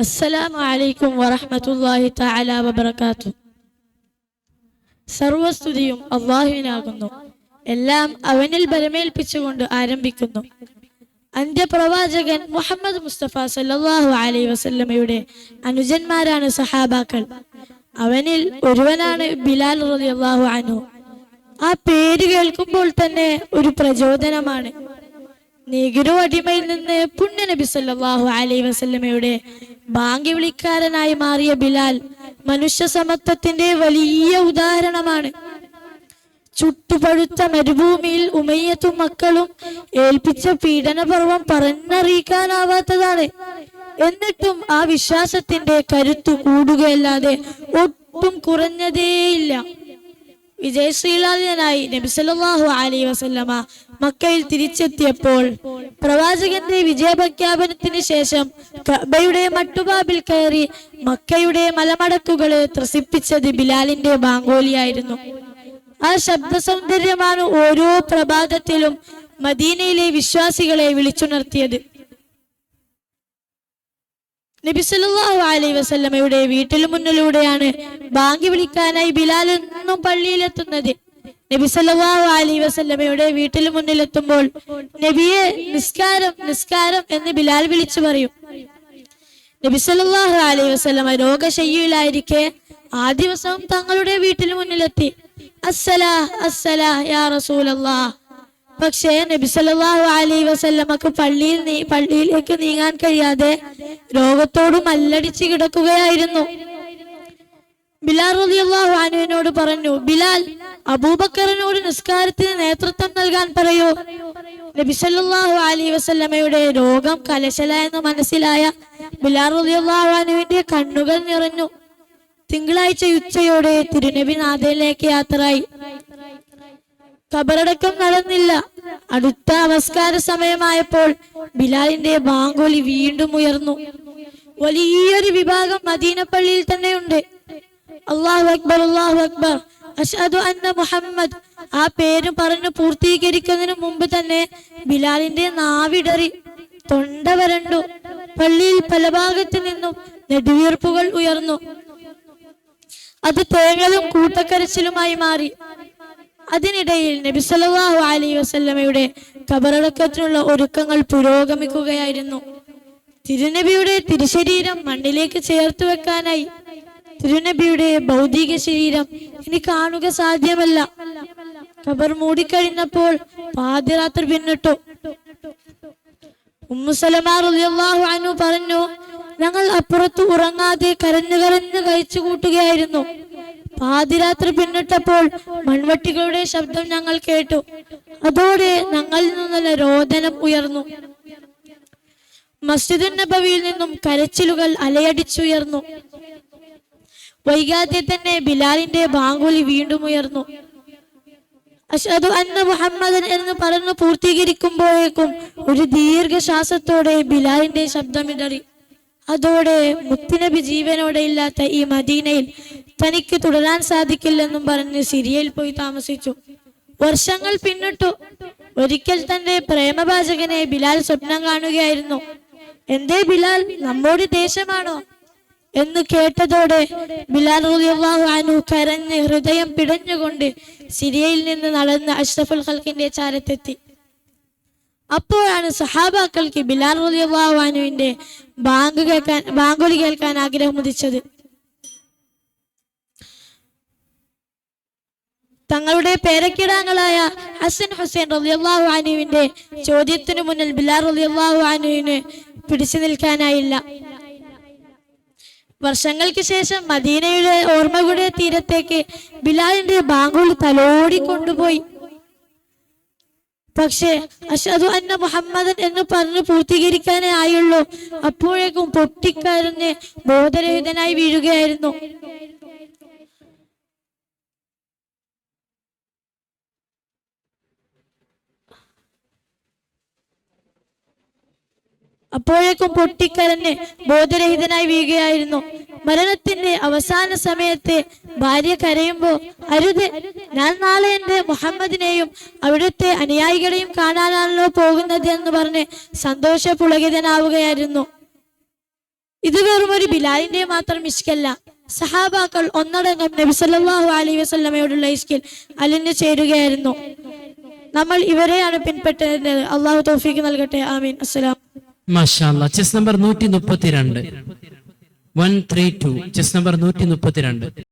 അസ്സലാമു അലൈക്കും വറഹ്മത്തുള്ളാഹി തആല വബറകാതുഹു. സർവസ്തുതിയും അല്ലാഹുവിനാകുന്നു. എല്ലാം അവനിൽ ബലമേൽപ്പിച്ചുകൊണ്ട് ആരംഭിക്കുന്നു. അന്ത്യപ്രവാചകൻ മുഹമ്മദ് മുസ്തഫ സല്ലല്ലാഹു അലൈഹി വസല്ലമയുടെ അനുജന്മാരാണ് സഹാബാക്കൾ. അവനിൽ ഒരുവനാണ് ബിലാൽ റളിയല്ലാഹു അൻഹു. ആ പേര് കേൾക്കുമ്പോൾ തന്നെ ഒരു പ്രചോദനമാണ്. നീഗിരു അടിമയിൽ നിന്ന് പുണ്യ നബി സല്ലല്ലാഹു അലൈഹി വസല്ലമയുടെ ബാങ്കി വിളിക്കാരനായി മാറിയ ബിലാൽ മനുഷ്യ സമത്വത്തിന്റെ വലിയ ഉദാഹരണമാണ്. ചുട്ടുപഴുത്ത മരുഭൂമിയിൽ ഉമയ്യത്തും മക്കളും ഏൽപ്പിച്ച പീഡനപർവം പറഞ്ഞറിയിക്കാനാവാത്തതാണ്. എന്നിട്ടും ആ വിശ്വാസത്തിന്റെ കരുത്തു കൂടുകയല്ലാതെ ഒട്ടും കുറഞ്ഞതേയില്ല. വിജയശ്രീലാളിതനായി നബി സല്ലല്ലാഹു അലൈഹി വസല്ലമ മക്കയിൽ തിരിച്ചെത്തിയപ്പോൾ പ്രവാചകന്റെ വിജയപ്രഖ്യാപനത്തിന് ശേഷം കഅബയുടെ മട്ടുബാബിൽ കയറി മക്കയുടെ മലമടക്കുകളെ ത്രസിപ്പിച്ചത് ബിലാലിന്റെ ബാങ്കോലിയായിരുന്നു. ആ ശബ്ദ സൗന്ദര്യമാണ് ഓരോ പ്രഭാതത്തിലും മദീനയിലെ വിശ്വാസികളെ വിളിച്ചുണർത്തിയത്. നബി സല്ലല്ലാഹു അലൈഹി വസല്ലമയുടെ വീട്ടിനു മുന്നിലൂടെയാണ് ബാങ്കി വിളിക്കാനായി ബിലാൽ എന്നും പള്ളിയിലെത്തുന്നത്. നബി സല്ലല്ലാഹു അലൈഹി വസല്ലമയുടെ വീട്ടിനു മുന്നിലെത്തുമ്പോൾ നബിയെ നിസ്കാരം നിസ്കാരം എന്ന് ബിലാൽ വിളിച്ചു പറയും. നബി സല്ലല്ലാഹു അലൈഹി വസല്ലമ രോഗശയ്യയിലായിരിക്കെ ആ ദിവസവും തങ്ങളുടെ വീട്ടിനു മുന്നിലെത്തി. അസ്സലാ അസ്സലാ യാ റസൂലല്ലാഹ്. പക്ഷേ നബി സല്ലല്ലാഹു അലൈഹി വസല്ലമക്ക് പള്ളിയിലേക്ക് നീങ്ങാൻ കഴിയാതെ രോഗത്തോട് മല്ലടിച്ച് കിടക്കുകയായിരുന്നു. ബിലാൽ റളിയല്ലാഹു അൻഹുവിനോട് പറഞ്ഞു, ബിലാൽ, അബൂബക്കറിനോട് നിസ്കാരത്തിന് നേതൃത്വം നൽകാൻ പറയൂ. നബി സല്ലല്ലാഹു അലൈഹി വസല്ലമയുടെ രോഗം കലശലായെന്ന് മനസ്സിലായ ബിലാൽ റളിയല്ലാഹു അൻഹുവിന്റെ കണ്ണുകൾ നിറഞ്ഞു. തിങ്കളാഴ്ച ഉച്ചയോടെ തിരുനബി നാഥനിലേക്ക് യാത്രയായി. ഖബറടക്കം നടന്നില്ല. അടുത്ത നമസ്കാര സമയമായപ്പോൾ ബിലാലിന്റെ ബാങ്കോലി വീണ്ടും ഉയർന്നു. വലിയൊരു വിഭാഗം മദീന പള്ളിയിൽ തന്നെയുണ്ട്. അല്ലാഹു അക്ബർ അല്ലാഹു അക്ബർ അശ്ഹദു അന്ന മുഹമ്മദ്. ആ പേര് പറഞ്ഞു പൂർത്തീകരിക്കുന്നതിന് മുമ്പ് തന്നെ ബിലാലിന്റെ നാവിടറി, തൊണ്ട വരണ്ടു. പള്ളിയിൽ പല ഭാഗത്തു നിന്നും നെടുവീർപ്പുകൾ ഉയർന്നു. അത് തേങ്ങലും കൂട്ടക്കരച്ചിലുമായി മാറി. അതിനിടയിൽ നബി സല്ലല്ലാഹു അലൈഹി വസല്ലമയുടെ ഖബറടക്കത്തിനുള്ള ഒരുക്കങ്ങൾ പുരോഗമിക്കുകയായിരുന്നു. തിരുനബിയുടെ തിരുശരീരം മണ്ണിലേക്ക് ചേർത്ത് വെക്കാനായി. തിരുനബിയുടെ ഭൗതിക ശരീരം ഇനി കാണുക സാധ്യമല്ല. ഖബർ മൂടിക്കഴിഞ്ഞപ്പോൾ പാതിരാത്രി പിന്നിട്ടു. ഉമ്മു സലമ റളിയല്ലാഹു അൻഹു പറഞ്ഞു, ഞങ്ങൾ അപ്പുറത്ത് ഉറങ്ങാതെ കരഞ്ഞു കരഞ്ഞു കഴിച്ചു കൂട്ടുകയായിരുന്നു. പാതിരാത്രി പിന്നിട്ടപ്പോൾ മൺവട്ടികളുടെ ശബ്ദം ഞങ്ങൾ കേട്ടു. അതോടെ ഞങ്ങളിൽ നിന്നുള്ള രോദനം ഉയർന്നു. മസ്ജിദുൻ നബവിയിൽ നിന്നും കരച്ചിലുകൾ അലയടിച്ചുയർന്നു. വൈകാതെ തന്നെ ബിലാലിന്റെ ബാങ്കുലി വീണ്ടും ഉയർന്നു. അശ്ഹദു അന്ന മുഹമ്മദൻ എന്ന് പറഞ്ഞു പൂർത്തീകരിക്കുമ്പോഴേക്കും ഒരു ദീർഘശ്വാസത്തോടെ ബിലാലിന്റെ ശബ്ദമിടറി. അതോടെ മുത്തുനബി ജീവനോടെ ഇല്ലാത്ത ഈ മദീനയിൽ തനിക്ക് തുടരാൻ സാധിക്കില്ലെന്നും പറഞ്ഞ് സിറിയയിൽ പോയി താമസിച്ചു. വർഷങ്ങൾ പിന്നിട്ടു. ഒരിക്കൽ തന്റെ പ്രേമഭാജകനെ ബിലാൽ സ്വപ്നം കാണുകയായിരുന്നു. എന്തേ ബിലാൽ, നമ്മോട് ദേഷ്യമാണോ എന്ന് കേട്ടതോടെ ബിലാൽ റളിയല്ലാഹു അൻഹു കരഞ്ഞ് ഹൃദയം പിടഞ്ഞുകൊണ്ട് സിറിയയിൽ നിന്ന് നടന്ന് അഷ്റഫുൽ ഖൽഖിന്റെ ചാരത്തെത്തി. അപ്പോഴാണ് സഹാബാക്കൾക്ക് ബിലാൽ റളിയല്ലാഹു അൻഹുവിന്റെ ബാങ്കുലി കേൾക്കാൻ ആഗ്രഹം ഉദിച്ചത്. തങ്ങളുടെ പേരക്കിടാങ്ങളായ ഹസൻ ഹുസൈൻ റളിയല്ലാഹു അൻഹുവിന്റെ ചോദ്യത്തിനു മുന്നിൽ ബിലാൽ റളിയല്ലാഹു അൻഹുവിന് പിടിച്ചു നിൽക്കാനായില്ല. വർഷങ്ങൾക്ക് ശേഷം മദീനയുടെ ഓർമ്മകളുടെ തീരത്തേക്ക് ബിലാലിന്റെ ബാങ്കുലി തലോടി കൊണ്ടുപോയി. പക്ഷേ അശ്ഹദു അന്ന മുഹമ്മദൻ എന്ന് പറഞ്ഞു പൂർത്തീകരിക്കാനേ ആയുള്ളൂ. അപ്പോഴേക്കും പൊട്ടിക്കരഞ്ഞ് ബോധരഹിതനായി വീഴുകയായിരുന്നു. മരണത്തിന്റെ അവസാന സമയത്ത് ഭാര്യ കരയുമ്പോ, അരുത്, ഞാൻ നാളെ എന്റെ മുഹമ്മദിനെയും അവിടുത്തെ അനുയായികളെയും കാണാനാണല്ലോ പോകുന്നത് എന്ന് പറഞ്ഞ് സന്തോഷപുളകിതനാവുകയായിരുന്നു. ഇത് വെറും ഒരു ബിലാലിന്റെ മാത്രം ഇഷ്കല്ല. സഹാബാക്കൾ ഒന്നടങ്കം നബി സല്ലല്ലാഹു അലൈഹി വസല്ലമയോടുള്ള ഇഷ്കിൽ അലിഞ്ഞു ചേരുകയായിരുന്നു. നമ്മൾ ഇവരെയാണ് പിൻപറ്റേണ്ടത്. അള്ളാഹു തൗഫീഖ് നൽകട്ടെ. ആമീൻ. അസ്സലാം. മാഷാ അല്ലാഹ്. Chest number 132 132 chest number 132.